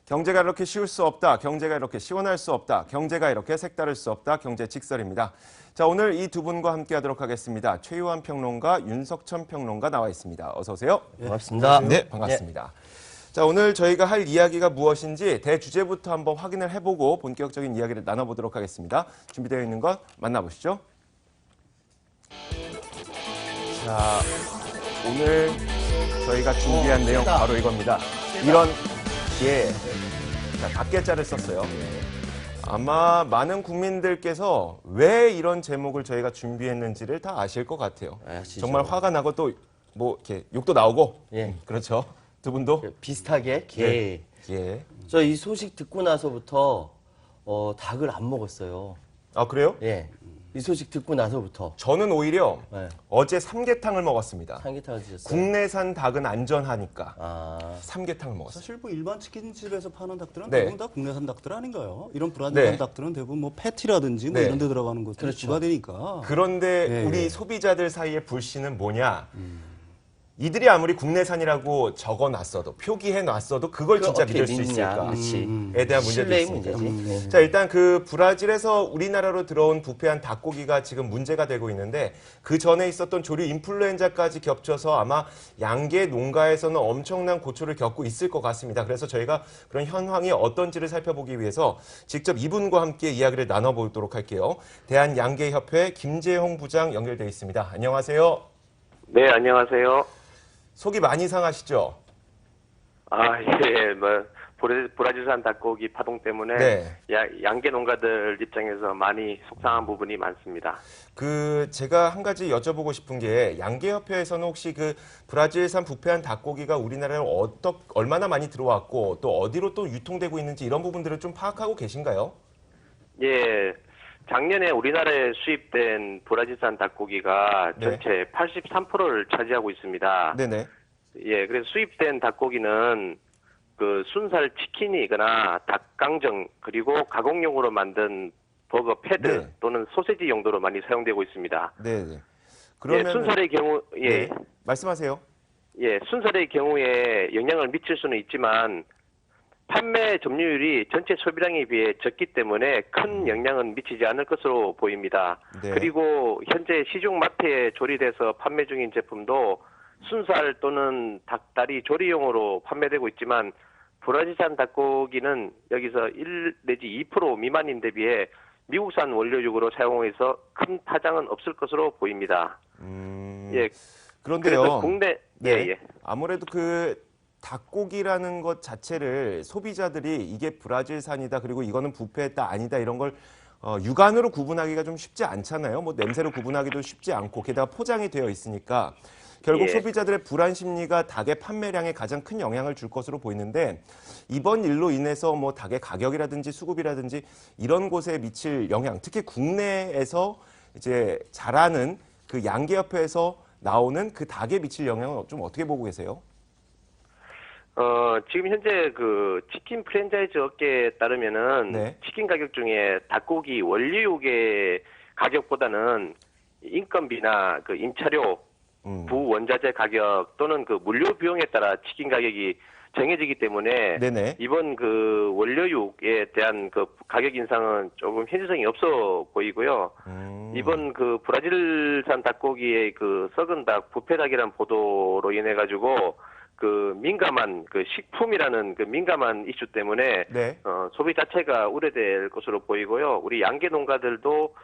경제가 이렇게 쉬울 수 없다. 경제가 이렇게 시원할 수 없다. 경제가 이렇게 색다를 수 없다. 경제직설입니다. 자, 오늘 이 두 분과 함께하도록 하겠습니다. 최유한 평론가, 윤석천 평론가 나와 있습니다. 어서 오세요. 반갑습니다. 네, 반갑습니다. 자, 오늘 저희가 할 이야기가 무엇인지 대주제부터 한번 확인을 해보고 본격적인 이야기를 나눠보도록 하겠습니다. 준비되어 있는 것 만나보시죠. 자, 오늘 저희가 준비한 내용 바로 이겁니다. 이런 자, 각계자를 썼어요. 아마 많은 국민들께서 왜 이런 제목을 저희가 준비했는지를 다 아실 것 같아요. 정말 화가 나고 또 뭐 이렇게 욕도 나오고. 그렇죠. 두 분도 비슷하게 예. 저 이 소식 듣고 나서부터 닭을 안 먹었어요. 아, 그래요? 예. 이 소식 듣고 나서부터 저는 오히려 어제 삼계탕을 먹었습니다. 삼계탕을 드셨어요. 국내산 닭은 안전하니까 아, 삼계탕을 먹었어요. 사실 뭐 일반 치킨집에서 파는 닭들은 네. 대부분 다 국내산 닭들 아닌가요? 이런 브라질산 네. 닭들은 대부분 뭐 패티라든지 뭐 네. 이런 데 들어가는 것들이 그렇죠. 추가되니까. 그런데 예, 우리 예. 소비자들 사이의 불신은 뭐냐? 이들이 아무리 국내산이라고 적어놨어도 표기해놨어도 그걸 진짜 어떻게 믿을 수 믿느냐. 있을까에 그렇지. 대한 문제도 신뢰의 있습니다. 문제지. 자, 일단 그 브라질에서 우리나라로 들어온 부패한 닭고기가 지금 문제가 되고 있는데 그 전에 있었던 조류 인플루엔자까지 겹쳐서 아마 양계 농가에서는 엄청난 고초를 겪고 있을 것 같습니다. 그래서 저희가 그런 현황이 어떤지를 살펴보기 위해서 직접 이분과 함께 이야기를 나눠보도록 할게요. 대한양계협회 김재홍 부장 연결돼 있습니다. 안녕하세요. 네, 안녕하세요. 속이 많이 상하시죠? 아, 예, 뭐, 브라질산 닭고기 파동 때문에 네. 양계 농가들 입장에서 많이 속상한 부분이 많습니다. 제가 한 가지 여쭤보고 싶은 게 양계협회에서는 혹시 그 브라질산 부패한 닭고기가 우리나라에 얼마나 많이 들어왔고 또 어디로 또 유통되고 있는지 이런 부분들을 좀 파악하고 계신가요? 예, 작년에 우리나라에 수입된 브라질산 닭고기가 네. 전체 83%를 차지하고 있습니다. 네네. 예, 그래서 수입된 닭고기는 그 순살 치킨이거나 닭강정 그리고 가공용으로 만든 버거 패드 네. 또는 소세지 용도로 많이 사용되고 있습니다. 네네. 예, 순살의 경우 네. 말씀하세요. 예, 순살의 경우에 영향을 미칠 수는 있지만 판매 점유율이 전체 소비량에 비해 적기 때문에 큰 영향은 미치지 않을 것으로 보입니다. 네. 그리고 현재 시중마트에 조리돼서 판매 중인 제품도 순살 또는 닭다리 조리용으로 판매되고 있지만 브라질산 닭고기는 여기서 1 내지 2% 미만인 데 비해 미국산 원료육으로 사용해서 큰 파장은 없을 것으로 보입니다. 예. 그런데요. 그래서 국내 네. 예. 아무래도 그 닭고기라는 것 자체를 소비자들이 이게 브라질산이다 그리고 이거는 부패했다 아니다 이런 걸 육안으로 구분하기가 좀 쉽지 않잖아요. 뭐 냄새로 구분하기도 쉽지 않고 게다가 포장이 되어 있으니까 결국 예. 소비자들의 불안 심리가 닭의 판매량에 가장 큰 영향을 줄 것으로 보이는데 이번 일로 인해서 뭐 닭의 가격이라든지 수급이라든지 이런 곳에 미칠 영향, 특히 국내에서 이제 자라는 그 양계협회에서 나오는 그 닭에 미칠 영향은 좀 어떻게 보고 계세요? 지금 현재 그 치킨 프랜차이즈 업계에 따르면은 네. 치킨 가격 중에 닭고기 원료육의 가격보다는 인건비나 그 임차료, 부원자재 가격 또는 그 물류 비용에 따라 치킨 가격이 정해지기 때문에 네네. 이번 그 원료육에 대한 그 가격 인상은 조금 현실성이 없어 보이고요. 이번 그 브라질산 닭고기의 그 썩은 닭, 부패 닭이라는 보도로 인해 가지고 그 민감한 그 식품이라는 그 민감한 이슈 때문에 네. 소비 자체가 우려될 것으로 보이고요. 우리 양계 농가들도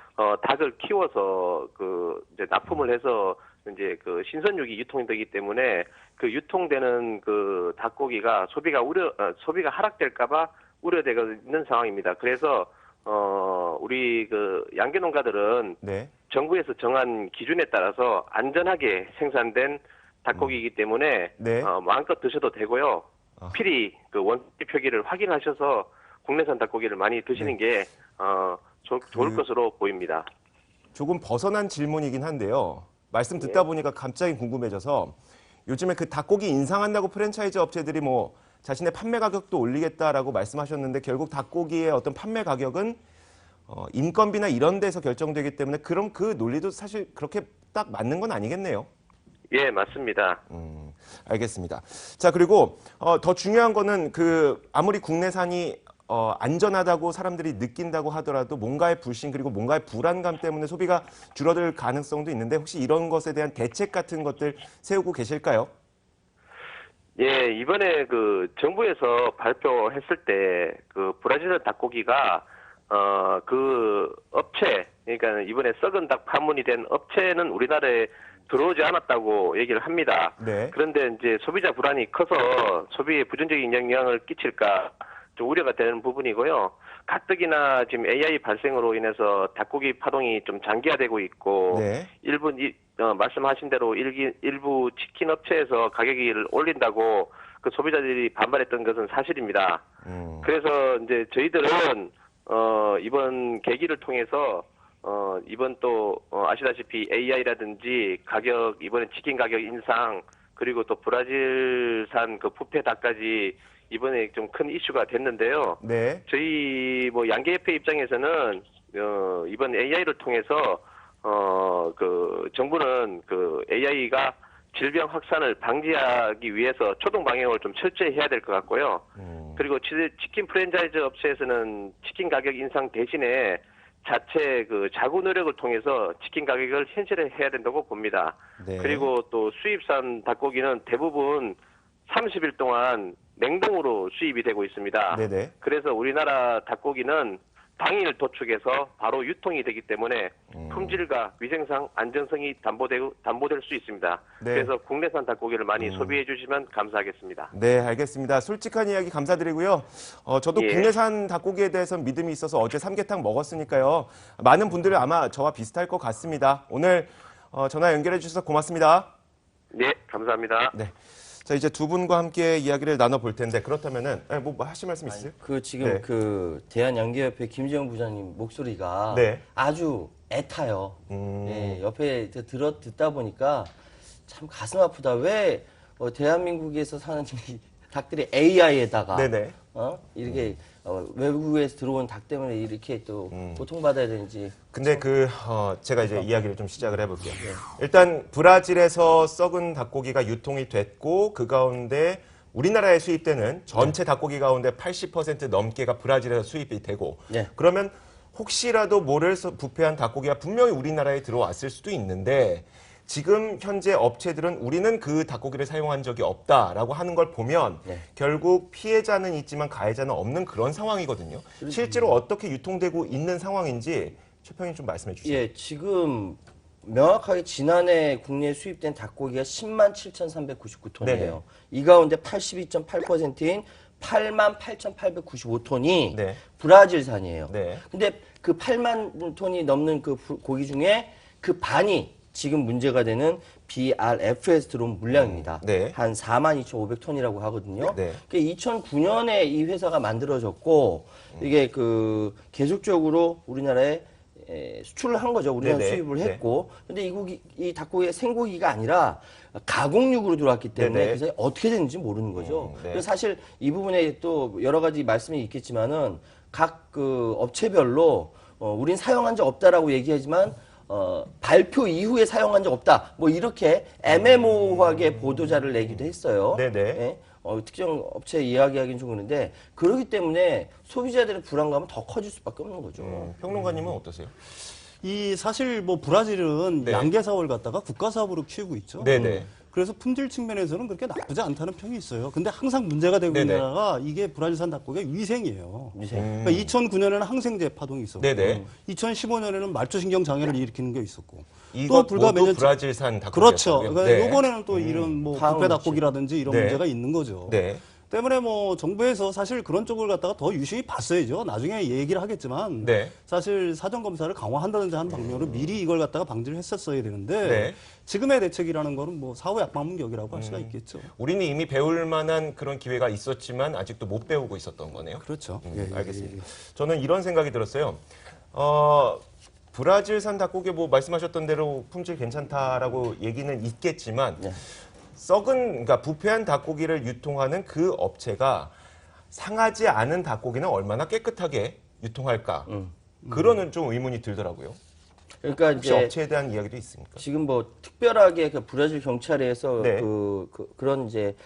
닭을 키워서 그 이제 납품을 해서 이제 그 신선육이 유통되기 때문에 그 유통되는 그 닭고기가 소비가 하락될까봐 우려되고 있는 상황입니다. 그래서 우리 그 양계 농가들은 네. 정부에서 정한 기준에 따라서 안전하게 생산된 닭고기이기 때문에 네. 마음껏 드셔도 되고요. 필히 그 원가치 표기를 확인하셔서 국내산 닭고기를 많이 드시는 게 좋을 것으로 보입니다. 조금 벗어난 질문이긴 한데요. 말씀 듣다 보니까 갑자기 궁금해져서 요즘에 그 닭고기 인상한다고 프랜차이즈 업체들이 뭐 자신의 판매 가격도 올리겠다라고 말씀하셨는데 결국 닭고기의 어떤 판매 가격은 인건비나 이런 데서 결정되기 때문에 그럼 그 논리도 사실 그렇게 딱 맞는 건 아니겠네요. 예, 맞습니다. 알겠습니다. 자, 그리고 더 중요한 거는 아무리 국내산이 안전하다고 사람들이 느낀다고 하더라도 뭔가의 불신 그리고 뭔가의 불안감 때문에 소비가 줄어들 가능성도 있는데 혹시 이런 것에 대한 대책 같은 것들 세우고 계실까요? 예, 이번에 정부에서 발표했을 때 브라질 닭고기가 그 업체, 그러니까 이번에 썩은 닭 판문이 된 업체는 우리나라에 들어오지 않았다고 얘기를 합니다. 네. 그런데 이제 소비자 불안이 커서 소비에 부정적인 영향을 끼칠까 좀 우려가 되는 부분이고요. 가뜩이나 지금 AI 발생으로 인해서 닭고기 파동이 좀 장기화되고 있고 네. 말씀하신 대로 일부 치킨 업체에서 가격을 올린다고 그 소비자들이 반발했던 것은 사실입니다. 그래서 이제 저희들은 이번 계기를 통해서 이번 또 아시다시피 AI라든지 이번에 치킨 가격 인상 그리고 또 브라질산 부패 닭까지 이번에 좀 큰 이슈가 됐는데요. 네. 저희 양계협회 입장에서는 이번 AI를 통해서 정부는 AI가 질병 확산을 방지하기 위해서 초동 방역을 좀 철저히 해야 될 것 같고요. 그리고 치킨 프랜차이즈 업체에서는 치킨 가격 인상 대신에 자체 자구 노력을 통해서 치킨 가격을 현실화해야 된다고 봅니다. 네. 그리고 또 수입산 닭고기는 대부분 30일 동안 냉동으로 수입이 되고 있습니다. 네네. 그래서 우리나라 닭고기는 당일 도축해서 바로 유통이 되기 때문에 품질과 위생상 안전성이 담보될 수 있습니다. 네. 그래서 국내산 닭고기를 많이 소비해 주시면 감사하겠습니다. 네, 알겠습니다. 솔직한 이야기 감사드리고요. 저도 예. 국내산 닭고기에 대해서는 믿음이 있어서 어제 삼계탕 먹었으니까요. 많은 분들이 아마 저와 비슷할 것 같습니다. 오늘 전화 연결해 주셔서 고맙습니다. 네, 감사합니다. 네. 자, 이제 두 분과 함께 이야기를 나눠볼 텐데 그렇다면은 뭐 하실 말씀 있으세요? 지금 네. 대한양계협회 김재영 부장님 목소리가 네. 아주 애타요. 예, 옆에 듣다 보니까 참 가슴 아프다. 왜 대한민국에서 사는 이 닭들이 AI에다가 네네. 이렇게 외국에서 들어온 닭 때문에 이렇게 또 고통받아야 되는지. 근데 제가 이제 이야기를 좀 시작을 해볼게요. 일단 브라질에서 썩은 닭고기가 유통이 됐고 그 가운데 우리나라에 수입되는 전체 닭고기 가운데 80% 넘게가 브라질에서 수입이 되고 네. 그러면 혹시라도 모를 부패한 닭고기가 분명히 우리나라에 들어왔을 수도 있는데 지금 현재 업체들은 우리는 그 닭고기를 사용한 적이 없다라고 하는 걸 보면 네. 결국 피해자는 있지만 가해자는 없는 그런 상황이거든요. 실제로 어떻게 유통되고 있는 상황인지 최평님 좀 말씀해 주세요. 예, 지금 명확하게 지난해 국내에 수입된 닭고기가 10만 7,399톤이에요. 네네. 이 가운데 82.8%인 8만 8,895톤이 네. 브라질산이에요. 네. 근데 그 8만 톤이 넘는 그 고기 중에 그 반이 지금 문제가 되는 BRF에서 들어온 물량입니다. 네. 한 42,500톤이라고 하거든요. 네. 2009년에 이 회사가 만들어졌고 이게 계속적으로 우리나라에 수출을 한 거죠. 우리나라 네네. 수입을 네. 했고. 근데 이 닭고기가 생고기가 아니라 가공육으로 들어왔기 때문에 네네. 그래서 어떻게 되는지 모르는 거죠. 네. 그래서 사실 이 부분에 또 여러 가지 말씀이 있겠지만은 각 업체별로 우린 사용한 적 없다라고 얘기하지만 발표 이후에 사용한 적 없다. 뭐 이렇게 애매모호하게 보도자를 내기도 했어요. 네네. 예? 특정 업체 이야기하기는 좀 그런데 그렇기 때문에 소비자들의 불안감은 더 커질 수밖에 없는 거죠. 평론가님은 어떠세요? 사실 뭐 브라질은 네. 양계 사업을 갖다가 국가 사업으로 키우고 있죠. 네네. 그래서 품질 측면에서는 그렇게 나쁘지 않다는 평이 있어요. 근데 항상 문제가 되고 있는 네네. 나라가 이게 브라질산 닭고기의 위생이에요. 위생. 그러니까 2009년에는 항생제 파동이 있었고, 네네. 2015년에는 말초신경 장애를 일으키는 게 있었고, 이것 불과 모두 몇 년 브라질산 닭고기. 그렇죠. 그러니까 이번에는 또 이런 뭐 다음 부패 닭고기라든지 이런 네. 문제가 있는 거죠. 네. 때문에 뭐 정부에서 사실 그런 쪽을 갖다가 더 유심히 봤어야죠. 나중에 얘기를 하겠지만 네. 사실 사전 검사를 강화한다든지 하는 방면으로 미리 이걸 갖다가 방지를 했었어야 되는데 네. 지금의 대책이라는 거는 뭐 사후 약방문격이라고 할 수가 있겠죠. 우리는 이미 배울 만한 그런 기회가 있었지만 아직도 못 배우고 있었던 거네요. 그렇죠. 알겠습니다. 저는 이런 생각이 들었어요. 브라질산 닭고기 뭐 말씀하셨던 대로 품질 괜찮다라고 얘기는 있겠지만 네. 그러니까 부패한 닭고기를 유통하는 그 업체가 상하지 않은 닭고기는 얼마나 깨끗하게 유통할까? 그러는 좀 의문이 들더라고요. 그러니까 혹시 이제 업체에 대한 이야기도 있습니까? 지금 뭐 특별하게 그 브라질 경찰에서 네. 그런 이제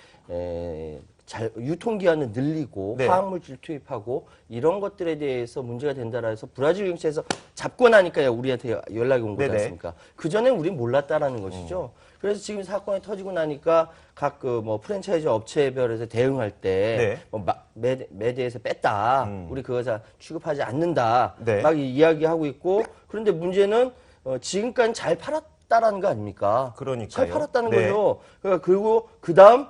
유통기한을 늘리고 네. 화학물질 투입하고 이런 것들에 대해서 문제가 된다라 해서 브라질 경찰에서 잡고 나니까 우리한테 연락이 온 거지 네네. 않습니까? 그전엔 우린 몰랐다라는 것이죠. 그래서 지금 사건이 터지고 나니까 각 그 뭐 프랜차이즈 업체별에서 대응할 때 네. 뭐 매대에서 뺐다. 우리 그거 다 취급하지 않는다. 네. 막 이야기하고 있고 그런데 문제는 지금까지 잘 팔았다라는 거 아닙니까? 그러니까요. 잘 팔았다는 네. 거죠. 그리고 그다음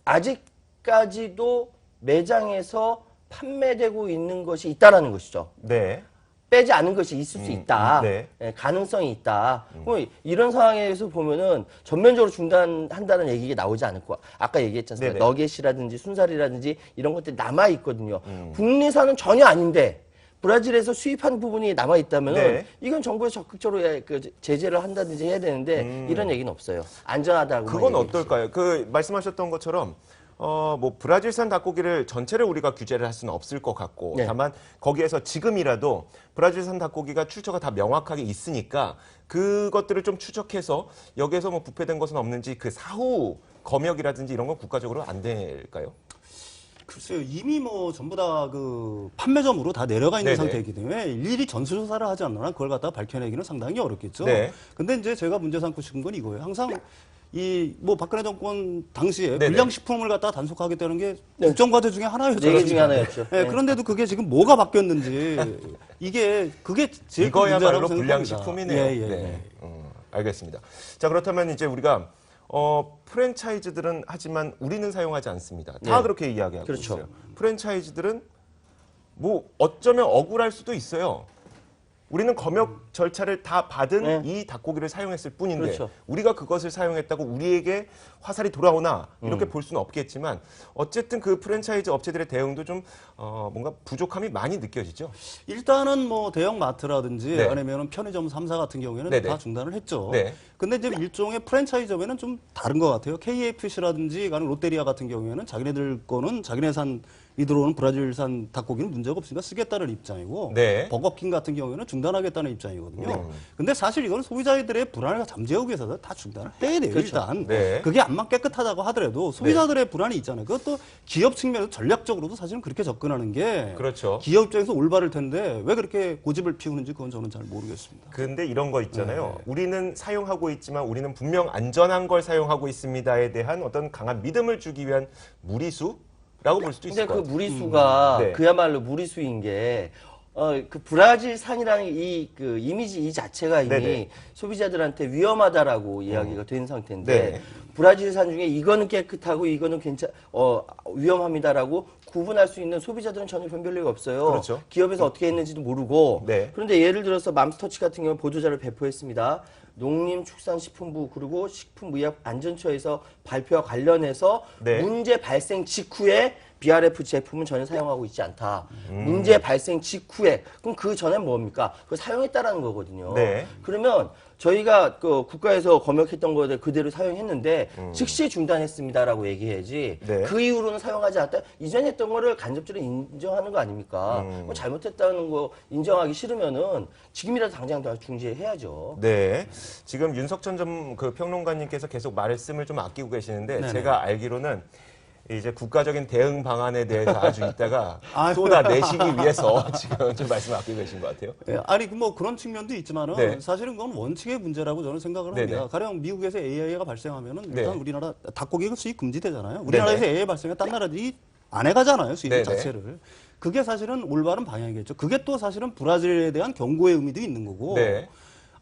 아직까지도 매장에서 판매되고 있는 것이 있다라는 것이죠. 네. 빼지 않은 것이 있을 수 있다. 네. 예, 가능성이 있다. 그럼 이런 상황에서 보면은 전면적으로 중단한다는 얘기가 나오지 않을 거야. 아까 얘기했지 않습니까? 네네. 너겟이라든지 순살이라든지 이런 것들이 남아 있거든요. 국내산은 전혀 아닌데 브라질에서 수입한 부분이 남아 있다면 네. 이건 정부에서 적극적으로 그 제재를 한다든지 해야 되는데 이런 얘기는 없어요. 안전하다고. 그건 어떨까요? 그 말씀하셨던 것처럼 뭐 브라질산 닭고기를 전체를 우리가 규제를 할 수는 없을 것 같고 네. 다만 거기에서 지금이라도 브라질산 닭고기가 출처가 다 명확하게 있으니까 그것들을 좀 추적해서 여기에서 뭐 부패된 것은 없는지 그 사후 검역이라든지 이런 건 국가적으로 안 될까요? 글쎄요, 이미 뭐 전부 다 그 판매점으로 다 내려가 있는 네네. 상태이기 때문에 일일이 전수조사를 하지 않는 한 그걸 갖다가 밝혀내기는 상당히 어렵겠죠. 네. 근데 이제 제가 문제 삼고 싶은 건 이거예요. 항상 이 뭐 박근혜 정권 당시에 네네. 불량식품을 갖다가 단속하겠다는 게 국정과제 중에 하나였죠. 얘기 중에 하나였죠. 네, 네. 그런데도 그게 지금 뭐가 바뀌었는지 그게 제일 큰 이거야말로 문제라고 생각합니다. 불량식품이네요. 예, 예, 네. 예. 알겠습니다. 자, 그렇다면 이제 우리가 프랜차이즈들은 하지만 우리는 사용하지 않습니다. 다 네. 그렇게 이야기하고 그렇죠. 있어요. 프랜차이즈들은 뭐 어쩌면 억울할 수도 있어요. 우리는 검역 절차를 다 받은 네. 이 닭고기를 사용했을 뿐인데 그렇죠. 우리가 그것을 사용했다고 우리에게 화살이 돌아오나 이렇게 볼 수는 없겠지만 어쨌든 그 프랜차이즈 업체들의 대응도 좀 뭔가 부족함이 많이 느껴지죠. 일단은 뭐 대형 마트라든지 네. 아니면 편의점 3사 같은 경우에는 네네. 다 중단을 했죠. 네. 근데 이제 일종의 프랜차이즈점에는 좀 다른 것 같아요. KFC라든지 아니면 롯데리아 같은 경우에는 자기네들 거는 자기네산이 들어오는 브라질산 닭고기는 문제가 없으니까 쓰겠다는 입장이고 네. 버거킹 같은 경우에는 중단하겠다는 입장이거든요. 근데 사실 이건 소비자들의 불안을 잠재우기 위해서 다 중단을 해야 돼요. 그렇죠. 일단 네. 그게 안만 깨끗하다고 하더라도 소비자들의 불안이 있잖아요. 그것도 기업 측면에서 전략적으로도 사실은 그렇게 접근하는 게 그렇죠. 기업 입장에서 올바를 텐데 왜 그렇게 고집을 피우는지 그건 저는 잘 모르겠습니다. 근데 이런 거 있잖아요. 우리는 사용하고 있지만 우리는 분명 안전한 걸 사용하고 있습니다에 대한 어떤 강한 믿음을 주기 위한 무리수라고 볼 수도 있을 근데 것 그 같아요. 무리수가 네. 그야말로 무리수인 게 그 브라질산이라는 그 이미지 이 자체가 이미 네네. 소비자들한테 위험하다라고 이야기가 된 상태인데 네. 브라질산 중에 이거는 깨끗하고 이거는 위험합니다라고 구분할 수 있는 소비자들은 전혀 변별력이 없어요. 그렇죠. 기업에서 어떻게 했는지도 모르고. 네. 그런데 예를 들어서 맘스터치 같은 경우 보도자를 배포했습니다. 농림축산식품부 그리고 식품의약안전처에서 발표와 관련해서 네. 문제 발생 직후에 BRF 제품은 전혀 사용하고 있지 않다. 문제 발생 직후에 그럼 그 전엔 뭡니까? 그걸 사용했다라는 거거든요. 네. 그러면 저희가 그 국가에서 검역했던 거를 그대로 사용했는데 즉시 중단했습니다라고 얘기해야지. 네. 그 이후로는 사용하지 않았다. 이전에 했던 거를 간접적으로 인정하는 거 아닙니까? 뭐 잘못했다는 거 인정하기 싫으면은 지금이라도 당장 다 중지해야죠. 네. 지금 윤석천 그 평론가님께서 계속 말씀을 좀 아끼고 계시는데 네네. 제가 알기로는 이제 국가적인 대응 방안에 대해서 아주 이따가 아유. 쏟아내시기 위해서 지금 좀 말씀 아끼고 계신 것 같아요. 예, 아니 뭐 그런 측면도 있지만은 네. 사실은 그건 원칙의 문제라고 저는 생각을 네네. 합니다. 가령 미국에서 AI가 발생하면은 네. 일단 우리나라 닭고기가 수입 금지되잖아요. 우리나라에서 네네. AI 발생해 딴 나라들이 안 해가잖아요. 수입 네네. 자체를. 그게 사실은 올바른 방향이겠죠. 그게 또 사실은 브라질에 대한 경고의 의미도 있는 거고. 네.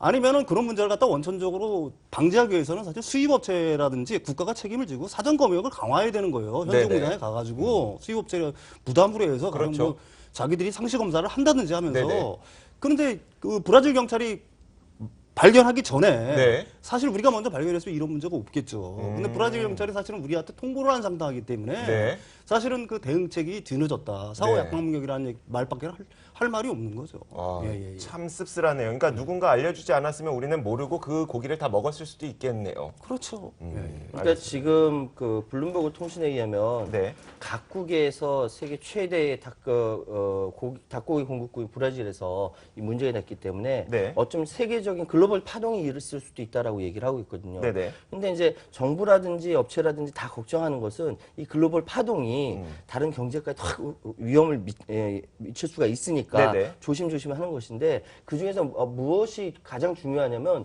아니면은 그런 문제를 갖다 원천적으로 방지하기 위해서는 사실 수입업체라든지 국가가 책임을 지고 사전 검역을 강화해야 되는 거예요. 현지 네네. 공장에 가가지고 수입업체 부담으로 해서 가령 그렇죠. 뭐 자기들이 상시 검사를 한다든지 하면서 네네. 그런데 그 브라질 경찰이 발견하기 전에 네. 사실 우리가 먼저 발견했으면 이런 문제가 없겠죠. 근데 브라질 경찰이 사실은 우리한테 통보를 한 상태이기 때문에 네. 사실은 그 대응책이 뒤늦었다. 사후 네. 약방문격이라는 말밖에 할 할 말이 없는 거죠. 아, 예. 참 씁쓸하네요. 그러니까 누군가 알려주지 않았으면 우리는 모르고 그 고기를 다 먹었을 수도 있겠네요. 그렇죠. 그러니까 지금 그 블룸버그 통신에 의하면 네. 각국에서 세계 최대의 닭고기 공급국인 브라질에서 이 문제가 됐기 때문에 네. 어쩜 세계적인 글로벌 파동이 일었을 수도 있다라고 얘기를 하고 있거든요. 네네. 근데 이제 정부라든지 업체라든지 다 걱정하는 것은 이 글로벌 파동이 다른 경제까지 확 위험을 미칠 수가 있으니까 네네. 조심조심 하는 것인데 그중에서 무엇이 가장 중요하냐면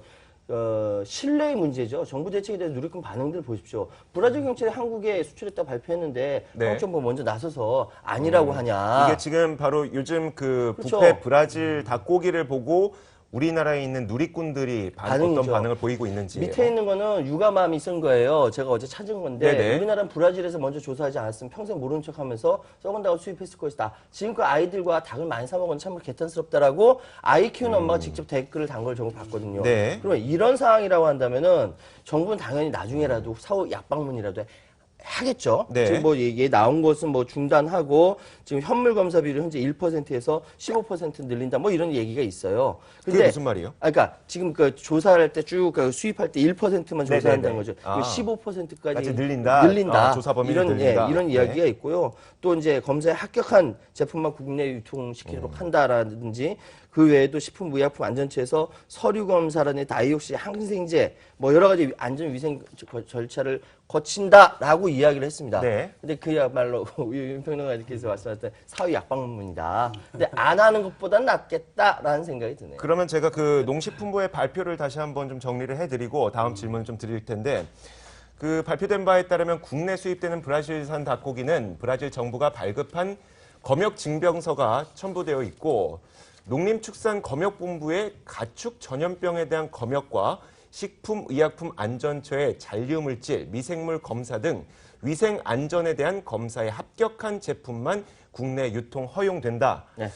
신뢰의 문제죠. 정부 대책에 대해서 누리꾼 반응들 보십시오. 브라질 경찰이 한국에 수출했다 발표했는데 네. 한국 정부가 먼저 나서서 아니라고 하냐. 이게 지금 바로 요즘 그 그렇죠. 뷔페 브라질 닭고기를 보고 우리나라에 있는 누리꾼들이 어떤 반응이죠. 반응을 보이고 있는지. 밑에 있는 거는 육아맘이 쓴 거예요. 제가 어제 찾은 건데 네네. 우리나라는 브라질에서 먼저 조사하지 않았으면 평생 모르는 척하면서 썩은 닭을 수입했을 것이다. 지금껏 아이들과 닭을 많이 사 먹은 참 개탄스럽다라고 아이 키우는 엄마가 직접 댓글을 단 걸 저거 봤거든요. 네. 그러면 이런 상황이라고 한다면은 정부는 당연히 나중에라도 사후 약방문이라도 하겠죠. 네. 지금 뭐 얘 나온 것은 뭐 중단하고 지금 현물 검사비를 현재 1%에서 15% 늘린다. 뭐 이런 얘기가 있어요. 그게 무슨 말이에요? 그러니까 지금 그 조사할 때 쭉 수입할 때 1%만 네네네. 조사한다는 거죠. 아. 15%까지 까지 늘린다. 조사 범위를 이런 늘린다. 이런 네. 이야기가 있고요. 또 이제 검사에 합격한 제품만 국내 유통시키도록 한다라든지 그 외에도 식품의약품 안전처에서 서류 검사라든지 다이옥시 항생제 뭐 여러 가지 안전 위생 절차를 거친다라고 이야기를 했습니다. 네. 근데 그야말로 윤평론가님께서 말씀하셨던 사회 약방문이다. 근데 안 하는 것보단 낫겠다라는 생각이 드네요. 그러면 제가 그 농식품부의 발표를 다시 한번 좀 정리를 해드리고 다음 질문을 좀 드릴 텐데 그 발표된 바에 따르면 국내 수입되는 브라질산 닭고기는 브라질 정부가 발급한 검역 징병서가 첨부되어 있고 농림축산검역본부의 가축 전염병에 대한 검역과 식품의약품안전처의 잔류물질, 미생물 검사 등 위생 안전에 대한 검사에 합격한 제품만 국내 유통 허용된다. 네.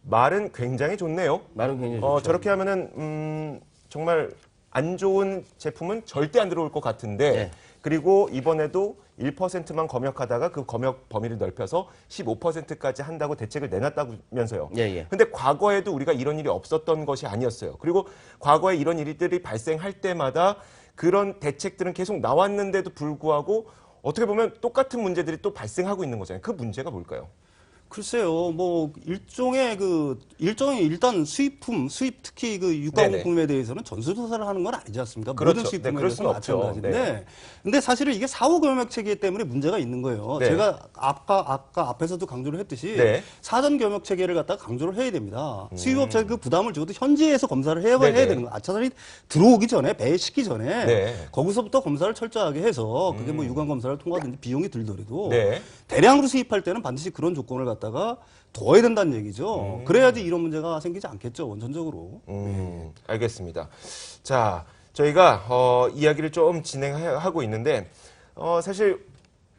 말은 굉장히 좋네요. 말은 굉장히 좋죠. 저렇게 하면은 정말 안 좋은 제품은 절대 안 들어올 것 같은데 네. 그리고 이번에도 1%만 검역하다가 그 검역 범위를 넓혀서 15%까지 한다고 대책을 내놨다면서요. 예. 근데 과거에도 우리가 이런 일이 없었던 것이 아니었어요. 그리고 과거에 이런 일들이 발생할 때마다 그런 대책들은 계속 나왔는데도 불구하고 어떻게 보면 똑같은 문제들이 또 발생하고 있는 거잖아요. 그 문제가 뭘까요? 글쎄요, 뭐 일종의 일단 수입 특히 그 육가공품에 대해서는 전수조사를 하는 건 아니지 않습니까? 그렇죠. 모든 수입품에 네, 그럴 대해서는 수는 없죠. 마찬가지인데, 근데 사실은 이게 사후검역 체계 때문에 문제가 있는 거예요. 네. 제가 아까 앞에서도 강조를 했듯이 네. 사전 겸역 체계를 갖다가 강조를 해야 됩니다. 수입업체가 그 부담을 줘도 현지에서 검사를 해야 네네. 되는 거예요. 아차산이 들어오기 전에 배에 싣기 전에 네. 거기서부터 검사를 철저하게 해서 그게 뭐 유관 검사를 통과하든지 비용이 들더라도 네. 대량으로 수입할 때는 반드시 그런 조건을 갖다가 둬야 된다는 얘기죠. 그래야지 이런 문제가 생기지 않겠죠, 원천적으로. 알겠습니다. 자, 저희가 이야기를 좀 진행하고 있는데 사실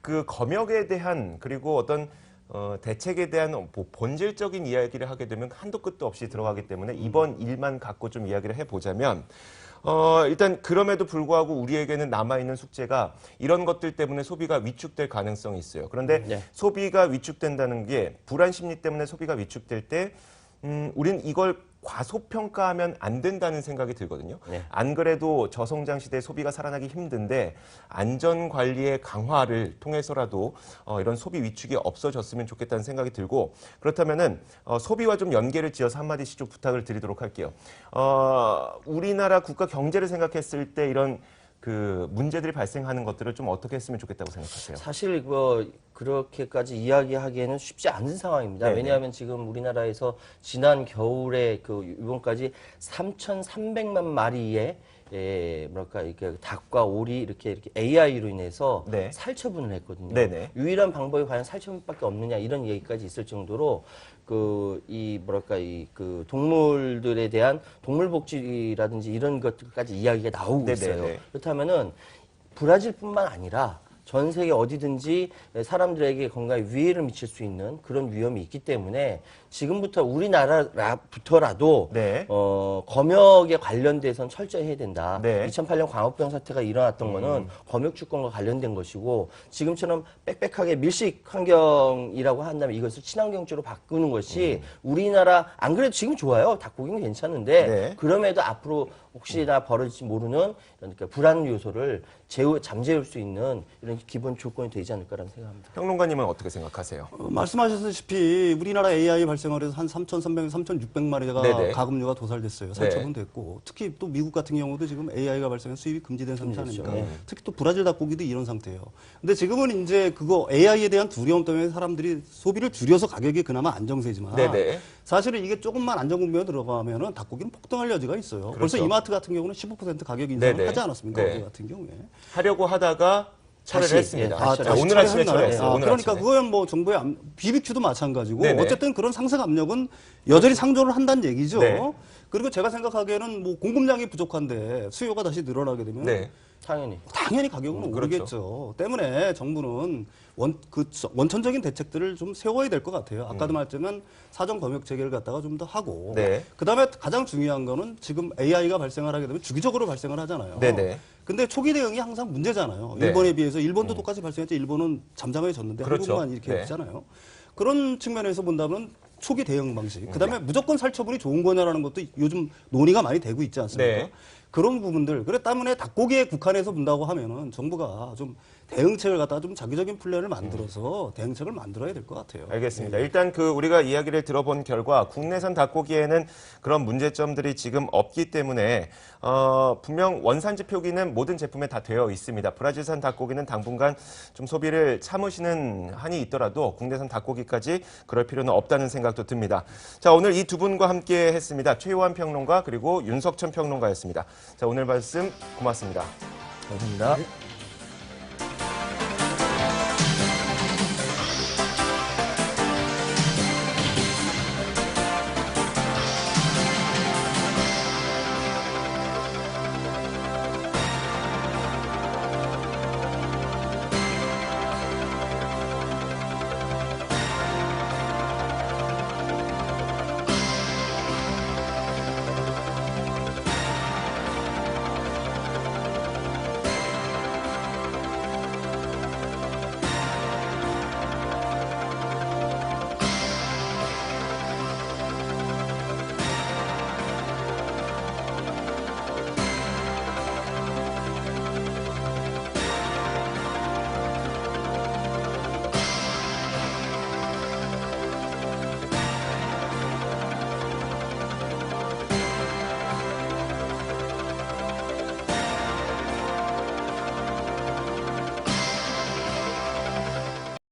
그 검역에 대한 그리고 어떤 대책에 대한 뭐 본질적인 이야기를 하게 되면 한도 끝도 없이 들어가기 때문에 이번 일만 갖고 좀 이야기를 해보자면 일단 그럼에도 불구하고 우리에게는 남아있는 숙제가 이런 것들 때문에 소비가 위축될 가능성이 있어요. 그런데 네. 소비가 위축된다는 게 불안 심리 때문에 소비가 위축될 때 우린 이걸 과소평가하면 안 된다는 생각이 들거든요. 네. 안 그래도 저성장 시대에 소비가 살아나기 힘든데 안전관리의 강화를 통해서라도 이런 소비 위축이 없어졌으면 좋겠다는 생각이 들고 그렇다면은 소비와 좀 연계를 지어서 한마디씩 좀 부탁을 드리도록 할게요. 우리나라 국가 경제를 생각했을 때 이런 그 문제들이 발생하는 것들을 좀 어떻게 했으면 좋겠다고 생각하세요? 사실 그렇게까지 이야기하기에는 쉽지 않은 상황입니다. 네네. 왜냐하면 지금 우리나라에서 지난 겨울에 이번까지 3,300만 마리의 이렇게 닭과 오리 이렇게 AI로 인해서 네. 살처분을 했거든요. 네네. 유일한 방법이 과연 살처분밖에 없느냐 이런 얘기까지 있을 정도로 그 동물들에 대한 동물복지라든지 이런 것들까지 이야기가 나오고 네네네. 있어요. 그렇다면은 브라질뿐만 아니라 전 세계 어디든지 사람들에게 건강에 위해를 미칠 수 있는 그런 위험이 있기 때문에 지금부터 우리나라부터라도 네. 검역에 관련돼서는 철저히 해야 된다. 네. 2008년 광우병 사태가 일어났던 거는 검역 주권과 관련된 것이고 지금처럼 빽빽하게 밀식 환경이라고 한다면 이것을 친환경주로 바꾸는 것이 우리나라 안 그래도 지금 좋아요. 닭고기는 괜찮은데 네. 그럼에도 앞으로 혹시나 벌어질지 모르는 그러니까 불안 요소를 잠재울 수 있는 이런 기본 조건이 되지 않을까라는 생각합니다. 평론가님은 어떻게 생각하세요? 말씀하셨다시피 우리나라 AI 발생을 해서 한 3,300, 3,600마리가 네네. 가금류가 도살됐어요. 살처분 됐고 특히 또 미국 같은 경우도 지금 AI가 발생해서 수입이 금지된 상태 아닙니까? 네. 특히 또 브라질 닭고기도 이런 상태예요. 근데 지금은 이제 그거 AI에 대한 두려움 때문에 사람들이 소비를 줄여서 가격이 그나마 안정세지만 네네. 사실은 이게 조금만 안정국면에 들어가면은 닭고기는 폭등할 여지가 있어요. 벌써 그렇죠. 이마트 같은 경우는 15% 가격 인상을 네네. 하지 않았습니까? 네. 어제 같은 경우에. 하려고 하다가 철회를 다시, 했습니다. 예, 다시 자, 철회. 오늘 아침에 철회했나요? 철회했어요. 오늘 그러니까 아침에. 그거는 뭐 정부의 BBQ도 마찬가지고 네네. 어쨌든 그런 상승 압력은 여전히 상존을 한다는 얘기죠. 네. 그리고 제가 생각하기에는 뭐 공급량이 부족한데 수요가 다시 늘어나게 되면 네. 당연히 가격은 그렇죠. 오르겠죠. 때문에 정부는 원천적인 대책들을 좀 세워야 될 것 같아요. 아까도 말했지만 사전 검역 체계를 갖다가 좀 더 하고. 네. 그다음에 가장 중요한 거는 지금 AI가 발생을 하게 되면 주기적으로 발생을 하잖아요. 네네. 근데 초기 대응이 항상 문제잖아요. 네. 일본에 비해서 일본도 똑같이 발생했죠. 일본은 잠잠해졌는데 그렇죠. 한국만 이렇게 네. 했잖아요. 그런 측면에서 본다면 초기 대응 방식. 그다음에 무조건 살처분이 좋은 거냐라는 것도 요즘 논의가 많이 되고 있지 않습니까? 네. 그런 부분들. 그래 때문에 닭고기에 국한해서 본다고 하면은 정부가 좀 대응책을 갖다가 좀 장기적인 플랜을 만들어서 대응책을 만들어야 될 것 같아요. 알겠습니다. 일단 우리가 이야기를 들어본 결과 국내산 닭고기에는 그런 문제점들이 지금 없기 때문에 분명 원산지 표기는 모든 제품에 다 되어 있습니다. 브라질산 닭고기는 당분간 좀 소비를 참으시는 한이 있더라도 국내산 닭고기까지 그럴 필요는 없다는 생각도 듭니다. 자, 오늘 이 두 분과 함께 했습니다. 최요한 평론가 그리고 윤석천 평론가였습니다. 자, 오늘 말씀 고맙습니다. 감사합니다.